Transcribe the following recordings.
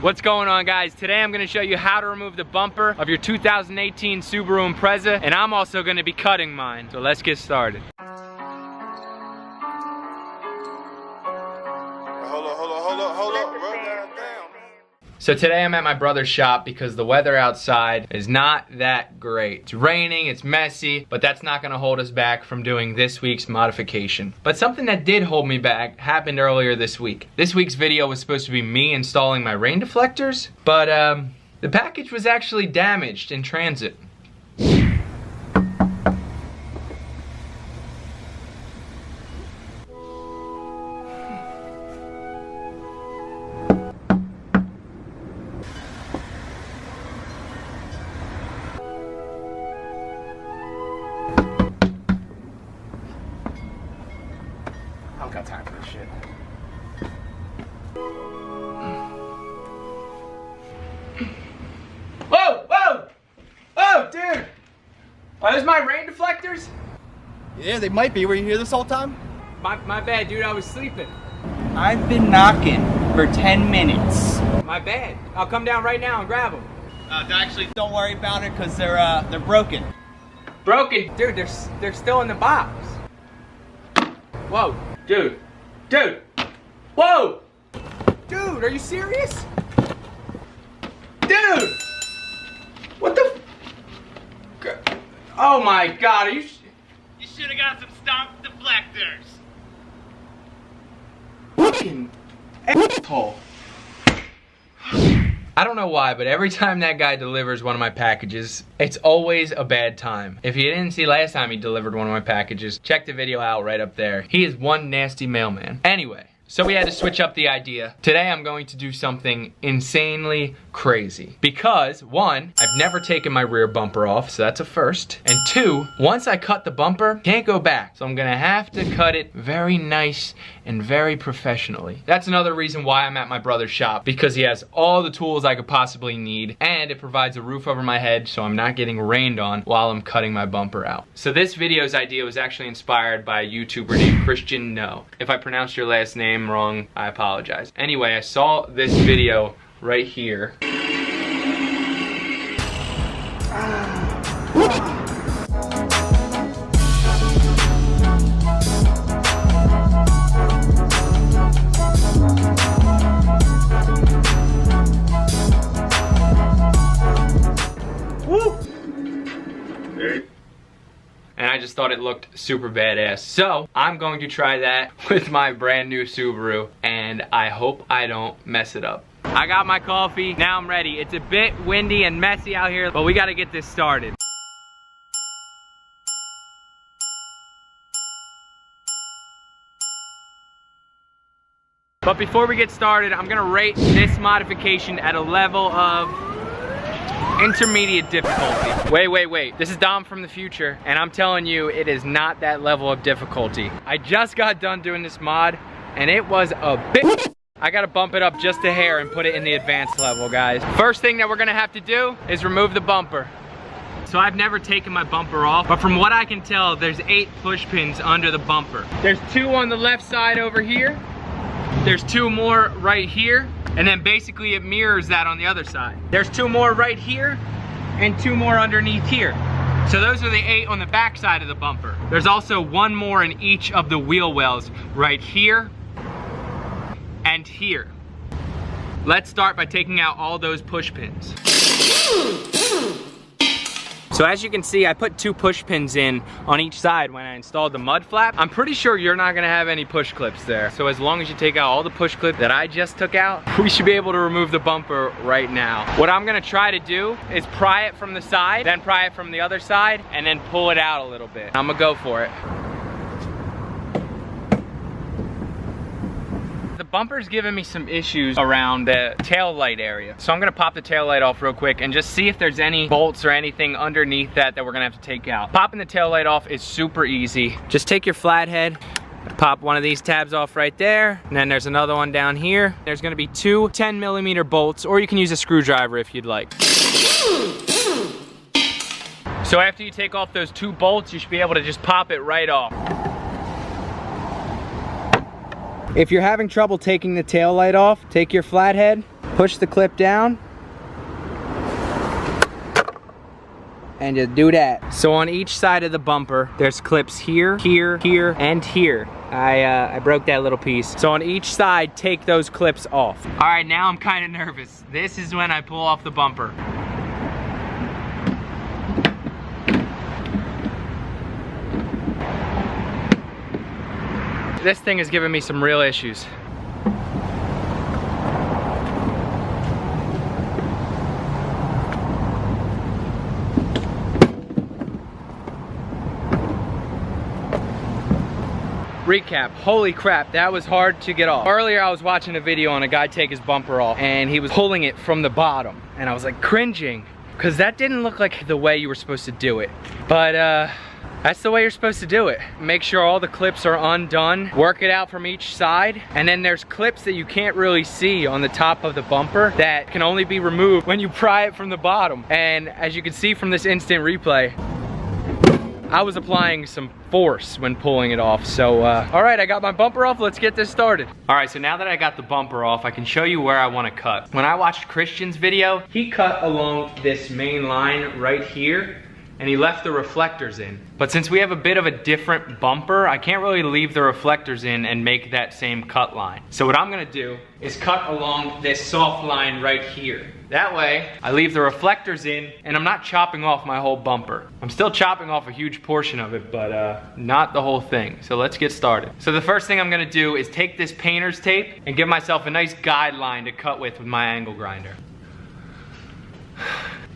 What's going on, guys? Today I'm gonna show you how to remove the bumper of your 2018 Subaru Impreza, and I'm also gonna be cutting mine. So let's get started. Hold up. Run down. So today I'm at my brother's shop because the weather outside is not that great. It's raining, it's messy, but that's not gonna hold us back from doing this week's modification. But something that did hold me back happened earlier this week. This week's video was supposed to be me installing my rain deflectors, but the package was actually damaged in transit. I don't got time for this shit. Whoa, dude! Are those my rain deflectors? Yeah, they might be. Were you here this whole time? My bad, dude, I was sleeping. I've been knocking for 10 minutes. My bad. I'll come down right now and grab them. Actually, don't worry about it, because they're broken. Broken? Dude, they're still in the box. Whoa, dude. Whoa! Dude, are you serious? Dude! What the? Oh my God, are you? You should have got some stomp deflectors. Fucking asshole. I don't know why, but every time that guy delivers one of my packages, it's always a bad time. If you didn't see last time he delivered one of my packages, check the video out right up there. He is one nasty mailman. Anyway, so we had to switch up the idea. Today I'm going to do something insanely crazy. Because, one, I've never taken my rear bumper off, so that's a first. And two, once I cut the bumper, can't go back. So I'm gonna have to cut it very nice and very professionally. That's another reason why I'm at my brother's shop, because he has all the tools I could possibly need, and it provides a roof over my head so I'm not getting rained on while I'm cutting my bumper out. So this video's idea was actually inspired by a YouTuber named Christian Ngo. If I pronounced your last name wrong, I apologize. Anyway, I saw this video right here. And I just thought it looked super badass. So I'm going to try that with my brand new Subaru, and I hope I don't mess it up. I got my coffee, now I'm ready. It's a bit windy and messy out here, but we gotta get this started. But before we get started, I'm gonna rate this modification at a level of intermediate difficulty. Wait. This is Dom from the future, and I'm telling you, it is not that level of difficulty. I just got done doing this mod, and it was a bit. I gotta bump it up just a hair and put it in the advanced level, guys. First thing that we're gonna have to do is remove the bumper. So I've never taken my bumper off, but from what I can tell, there's 8 push pins under the bumper. There's 2 on the left side over here. There's 2 more right here. And then basically it mirrors that on the other side. There's 2 more right here and 2 more underneath here. So those are the 8 on the back side of the bumper. There's also 1 more in each of the wheel wells right here and here. Let's start by taking out all those push pins. So as you can see, I put 2 push pins in on each side when I installed the mud flap. I'm pretty sure you're not gonna have any push clips there. So as long as you take out all the push clips that I just took out, we should be able to remove the bumper right now. What I'm gonna try to do is pry it from the side, then pry it from the other side, and then pull it out a little bit. I'm gonna go for it. The bumper's giving me some issues around the tail light area. So I'm gonna pop the tail light off real quick and just see if there's any bolts or anything underneath that we're gonna have to take out. Popping the tail light off is super easy. Just take your flathead, pop one of these tabs off right there, and then there's another one down here. There's gonna be 2 10mm bolts, or you can use a screwdriver if you'd like. So after you take off those 2 bolts, you should be able to just pop it right off. If you're having trouble taking the tail light off, take your flathead push the clip down, and just do that. So on each side of the bumper, there's clips here, here, here, and here. I broke that little piece. So on each side, take those clips off. All right, now I'm kind of nervous. This is when I pull off the bumper. This thing is giving me some real issues. Recap, holy crap, that was hard to get off. Earlier I was watching a video on a guy take his bumper off and he was pulling it from the bottom and I was like cringing because that didn't look like the way you were supposed to do it. But that's the way you're supposed to do it. Make sure all the clips are undone, work it out from each side, and then there's clips that you can't really see on the top of the bumper that can only be removed when you pry it from the bottom. And as you can see from this instant replay, I was applying some force when pulling it off. So, all right, I got my bumper off. Let's get this started. All right, so now that I got the bumper off, I can show you where I want to cut. When I watched Christian's video, he cut along this main line right here, and he left the reflectors in. But since we have a bit of a different bumper, I can't really leave the reflectors in and make that same cut line. So what I'm gonna do is cut along this soft line right here. That way, I leave the reflectors in and I'm not chopping off my whole bumper. I'm still chopping off a huge portion of it, but not the whole thing. So let's get started. So the first thing I'm gonna do is take this painter's tape and give myself a nice guideline to cut with my angle grinder.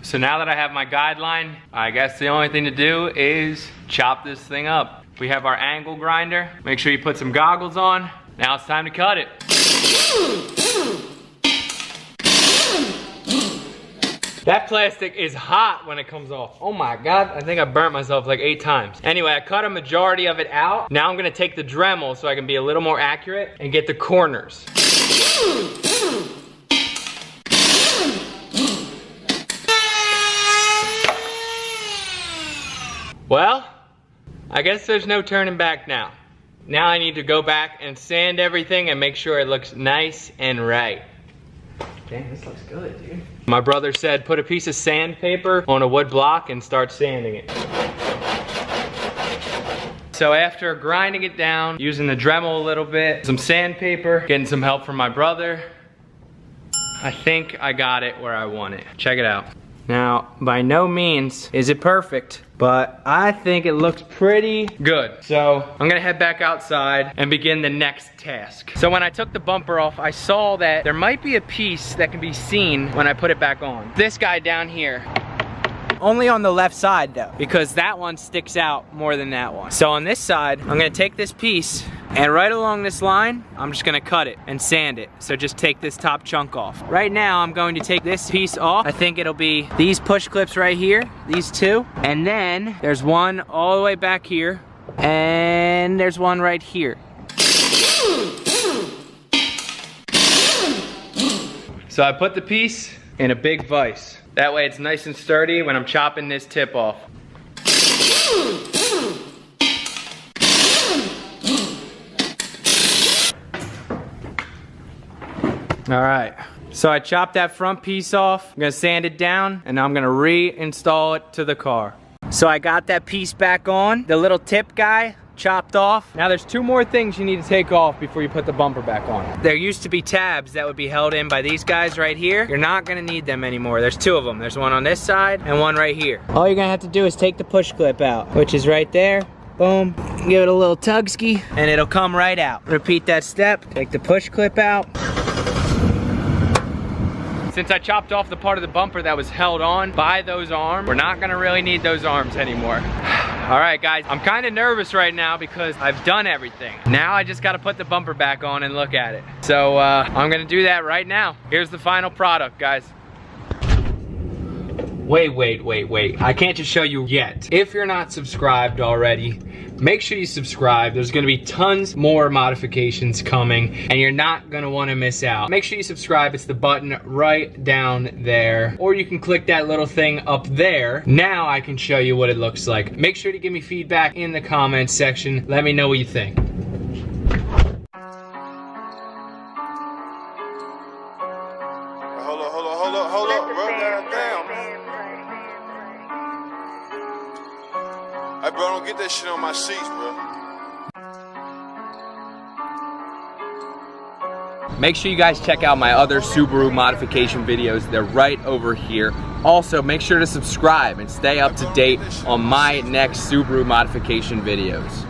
So now that I have my guideline, I guess the only thing to do is chop this thing up. We have our angle grinder. Make sure you put some goggles on. Now it's time to cut it. That plastic is hot when it comes off. Oh my God, I think I burnt myself like 8 times. Anyway, I cut a majority of it out. Now I'm gonna take the Dremel so I can be a little more accurate and get the corners. Well, I guess there's no turning back now. Now I need to go back and sand everything and make sure it looks nice and right. Damn, this looks good, dude. My brother said put a piece of sandpaper on a wood block and start sanding it. So after grinding it down, using the Dremel a little bit, some sandpaper, getting some help from my brother, I think I got it where I want it. Check it out. Now, by no means is it perfect, but I think it looks pretty good. So I'm gonna head back outside and begin the next task. So when I took the bumper off, I saw that there might be a piece that can be seen when I put it back on. This guy down here. Only on the left side though, because that one sticks out more than that one. So on this side, I'm gonna take this piece and right along this line, I'm just gonna cut it and sand it. So just take this top chunk off. Right now, I'm going to take this piece off. I think it'll be these push clips right here, these two. And then there's one all the way back here. And there's one right here. So I put the piece in a big vise. That way it's nice and sturdy when I'm chopping this tip off. All right, so I chopped that front piece off. I'm gonna sand it down and I'm gonna reinstall it to the car. So I got that piece back on, the little tip guy chopped off. Now there's 2 more things you need to take off before you put the bumper back on. There used to be tabs that would be held in by these guys right here. You're not gonna need them anymore. There's 2 of them. There's one on this side and one right here. All you're gonna have to do is take the push clip out, which is right there. Boom, give it a little tug-ski and it'll come right out. Repeat that step, take the push clip out. Since I chopped off the part of the bumper that was held on by those arms, we're not gonna really need those arms anymore. All right, guys, I'm kind of nervous right now because I've done everything. Now I just gotta put the bumper back on and look at it. So I'm gonna do that right now. Here's the final product, guys. Wait. I can't just show you yet. If you're not subscribed already, make sure you subscribe. There's gonna be tons more modifications coming and you're not gonna wanna miss out. Make sure you subscribe. It's the button right down there. Or you can click that little thing up there. Now I can show you what it looks like. Make sure to give me feedback in the comments section. Let me know what you think. hold up, bro. Goddamn. Hey, bro, don't get that shit on my seats, bro. Make sure you guys check out my other Subaru modification videos. They're right over here. Also, make sure to subscribe and stay up to date on my next Subaru modification videos.